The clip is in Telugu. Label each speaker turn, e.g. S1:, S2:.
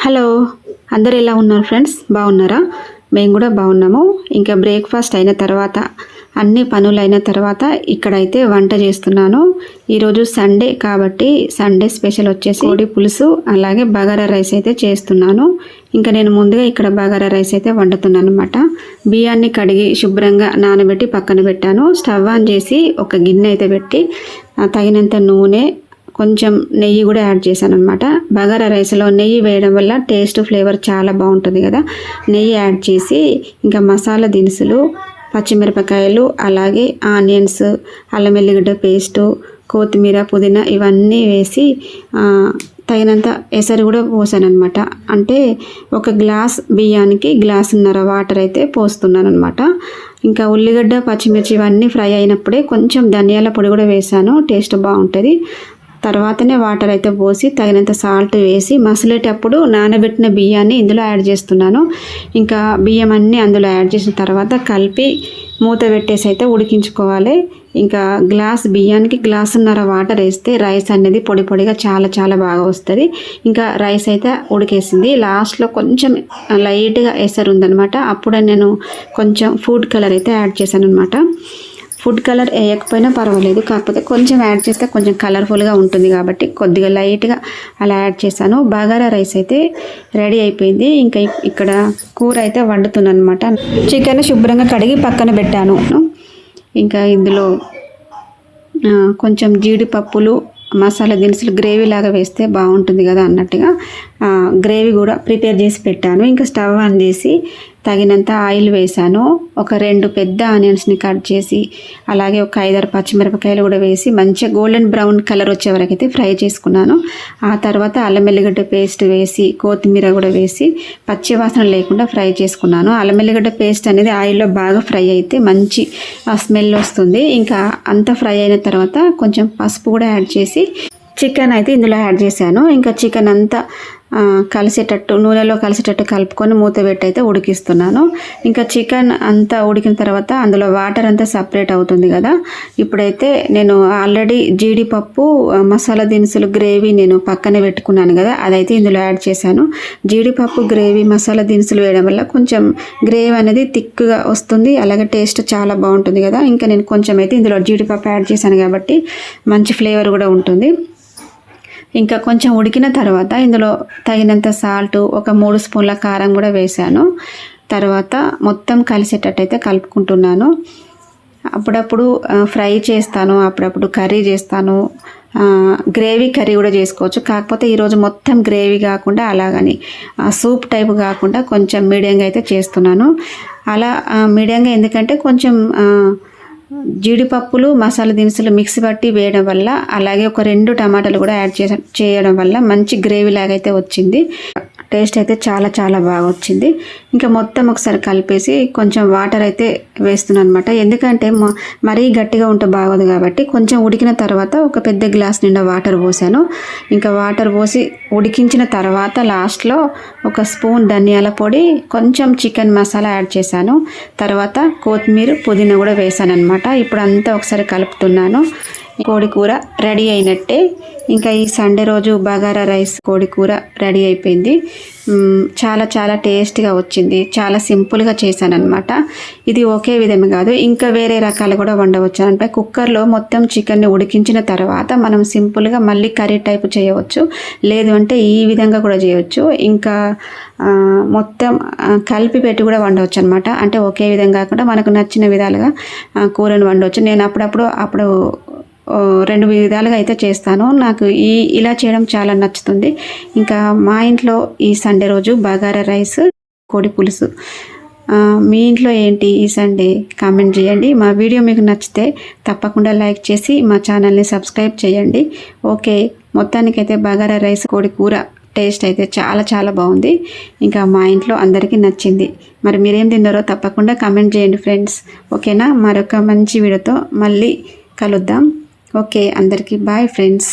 S1: హలో, అందరు ఎలా ఉన్నారు ఫ్రెండ్స్? బాగున్నారా? మేము కూడా బాగున్నాము. ఇంకా బ్రేక్ఫాస్ట్ అయిన తర్వాత అన్ని పనులు అయిన తర్వాత ఇక్కడైతే వంట చేస్తున్నాను. ఈరోజు సండే కాబట్టి సండే స్పెషల్ వచ్చేసి కోడి పులుసు అలాగే బగారా రైస్ అయితే చేస్తున్నాను. ఇంకా నేను ముందుగా ఇక్కడ బగారా రైస్ అయితే వండుతున్నాను అనమాట. బియ్యాన్ని కడిగి శుభ్రంగా నానబెట్టి పక్కన పెట్టాను. స్టవ్ ఆన్ చేసి ఒక గిన్నె అయితే పెట్టి తగినంత నూనె కొంచెం నెయ్యి కూడా యాడ్ చేశాను అనమాట. బగారా రైస్లో నెయ్యి వేయడం వల్ల టేస్ట్ ఫ్లేవర్ చాలా బాగుంటుంది కదా. నెయ్యి యాడ్ చేసి ఇంకా మసాలా దినుసులు, పచ్చిమిరపకాయలు అలాగే ఆనియన్స్, అల్లం వెల్లిగడ్డ పేస్టు, కొత్తిమీర, పుదీనా ఇవన్నీ వేసి తగినంత ఎసరు కూడా పోసాను అనమాట. అంటే ఒక గ్లాస్ బియ్యానికి గ్లాసున్నర వాటర్ అయితే పోస్తున్నాను అనమాట. ఇంకా ఉల్లిగడ్డ, పచ్చిమిర్చి ఇవన్నీ ఫ్రై అయినప్పుడే కొంచెం ధనియాల పొడి కూడా వేసాను, టేస్ట్ బాగుంటుంది. తర్వాతనే వాటర్ అయితే పోసి తగినంత సాల్ట్ వేసి మసలేటప్పుడు నానబెట్టిన బియ్యాన్ని ఇందులో యాడ్ చేస్తున్నాను. ఇంకా బియ్యం అన్నీ అందులో యాడ్ చేసిన తర్వాత కలిపి మూత పెట్టేసి అయితే ఉడికించుకోవాలి. ఇంకా గ్లాస్ బియ్యానికి గ్లాసున్నర వాటర్ వేస్తే రైస్ అనేది పొడి పొడిగా చాలా చాలా బాగా వస్తుంది. ఇంకా రైస్ అయితే ఉడికేసింది. లాస్ట్లో కొంచెం లైట్గా ఎసరు ఉందనమాట. అప్పుడే నేను కొంచెం ఫుడ్ కలర్ అయితే యాడ్ చేశాను అనమాట. ఫుడ్ కలర్ వేయకపోయినా పర్వాలేదు, కాకపోతే కొంచెం యాడ్ చేస్తే కొంచెం కలర్ఫుల్గా ఉంటుంది కాబట్టి కొద్దిగా లైట్గా అలా యాడ్ చేశాను. బగారా రైస్ అయితే రెడీ అయిపోయింది. ఇంకా ఇక్కడ కూర అయితే వండుతున్నాను అనమాట. చికెన్ శుభ్రంగా కడిగి పక్కన పెట్టాను. ఇంకా ఇందులో కొంచెం జీడిపప్పులు, మసాలా దినుసులు గ్రేవీ లాగా వేస్తే బాగుంటుంది కదా అన్నట్టుగా గ్రేవీ కూడా ప్రిపేర్ చేసి పెట్టాను. ఇంకా స్టవ్ ఆన్ చేసి తగినంత ఆయిల్ వేసాను. ఒక 2 పెద్ద ఆనియన్స్ని కట్ చేసి అలాగే ఒక 5-6 పచ్చిమిరపకాయలు కూడా వేసి మంచిగా గోల్డెన్ బ్రౌన్ కలర్ వచ్చే వరకు అయితే ఫ్రై చేసుకున్నాను. ఆ తర్వాత అల్లం వెల్లిగడ్డ పేస్ట్ వేసి కొత్తిమీర కూడా వేసి పచ్చి వాసన లేకుండా ఫ్రై చేసుకున్నాను. అల్లం వెల్లిగడ్డ పేస్ట్ అనేది ఆయిల్లో బాగా ఫ్రై అయితే మంచి స్మెల్ వస్తుంది. ఇంకా అంతా ఫ్రై అయిన తర్వాత కొంచెం పసుపు కూడా యాడ్ చేసి చికెన్ అయితే ఇందులో యాడ్ చేశాను. ఇంకా చికెన్ అంతా కలిసేటట్టు నూనెలో కలిసేటట్టు కలుపుకొని మూత పెట్టి అయితే ఉడికిస్తున్నాను. ఇంకా చికెన్ అంతా ఉడికిన తర్వాత అందులో వాటర్ అంతా సపరేట్ అవుతుంది కదా. ఇప్పుడైతే నేను ఆల్రెడీ జీడిపప్పు, మసాలా దినుసులు గ్రేవీ నేను పక్కనే పెట్టుకున్నాను కదా, అదైతే ఇందులో యాడ్ చేశాను. జీడిపప్పు గ్రేవీ, మసాలా దినుసులు వేయడం వల్ల కొంచెం గ్రేవీ అనేది థిక్గా వస్తుంది, అలాగే టేస్ట్ చాలా బాగుంటుంది కదా. ఇంకా నేను కొంచెం అయితే ఇందులో జీడిపప్పు యాడ్ చేశాను కాబట్టి మంచి ఫ్లేవర్ కూడా ఉంటుంది. ఇంకా కొంచెం ఉడికిన తర్వాత ఇందులో తగినంత సాల్ట్, ఒక 3 స్పూన్ల కారం కూడా వేసాను. తర్వాత మొత్తం కలిసేటట్టయితే కలుపుకుంటున్నాను. అప్పుడప్పుడు ఫ్రై చేస్తాను, అప్పుడప్పుడు కర్రీ చేస్తాను, గ్రేవీ కర్రీ కూడా చేసుకోవచ్చు. కాకపోతే ఈరోజు మొత్తం గ్రేవీ కాకుండా అలాగని సూప్ టైప్ కాకుండా కొంచెం మీడియంగా అయితే చేస్తున్నాను. అలా మీడియంగా ఎందుకంటే కొంచెం జీడిపప్పులు, మసాలా దినుసులు మిక్సీ పట్టి వేయడం వల్ల అలాగే ఒక 2 టమాటాలు కూడా యాడ్ చేయడం వల్ల మంచి గ్రేవీ లాగా అయితే వచ్చింది. టేస్ట్ అయితే చాలా చాలా బాగా వచ్చింది. ఇంకా మొత్తం ఒకసారి కలిపేసి కొంచెం వాటర్ అయితే వేస్తున్నాను అనమాట. ఎందుకంటే మరీ గట్టిగా ఉంటే బాగోదు కాబట్టి కొంచెం ఉడికిన తర్వాత ఒక పెద్ద గ్లాస్ నిండా వాటర్ పోసాను. ఇంకా వాటర్ పోసి ఉడికించిన తర్వాత లాస్ట్లో ఒక స్పూన్ ధనియాల పొడి, కొంచెం చికెన్ మసాలా యాడ్ చేశాను. తర్వాత కొత్తిమీర, పుదీనా కూడా వేసాను అనమాట. ఇప్పుడు అంతా ఒకసారి కలుపుతున్నాను. కోడి కూర రెడీ అయినట్టే. ఇంకా ఈ సండే రోజు బగారా రైస్ కోడి కూర రెడీ అయిపోయింది. చాలా చాలా టేస్ట్గా వచ్చింది. చాలా సింపుల్గా చేశాను అనమాట. ఇది ఒకే విధంగా కాదు, ఇంకా వేరే రకాలు కూడా వండవచ్చు. అంటే కుక్కర్లో మొత్తం చికెన్ని ఉడికించిన తర్వాత మనం సింపుల్గా మళ్ళీ కర్రీ టైప్ చేయవచ్చు, లేదు అంటే ఈ విధంగా కూడా చేయవచ్చు. ఇంకా మొత్తం కలిపి పెట్టి కూడా వండవచ్చు అనమాట. అంటే ఒకే విధంగా కాకుండా మనకు నచ్చిన విధాలుగా కూరను వండవచ్చు. నేను అప్పుడు 2 విధాలుగా అయితే చేస్తాను. నాకు ఇలా చేయడం చాలా నచ్చుతుంది. ఇంకా మా ఇంట్లో ఈ సండే రోజు బగారా రైస్, కోడి పులుసు. మీ ఇంట్లో ఏంటి ఈ సండే? కామెంట్ చేయండి. మా వీడియో మీకు నచ్చితే తప్పకుండా లైక్ చేసి మా ఛానల్ని సబ్స్క్రైబ్ చేయండి. ఓకే, మొత్తానికైతే బగారా రైస్, కోడి కూర టేస్ట్ అయితే చాలా చాలా బాగుంది. ఇంకా మా ఇంట్లో అందరికీ నచ్చింది. మరి మీరేం తిన్నారో తప్పకుండా కామెంట్ చేయండి ఫ్రెండ్స్. ఓకేనా? మరొక మంచి వీడియోతో మళ్ళీ కలుద్దాం. ఓకే, అందరికీ బాయ్ ఫ్రెండ్స్.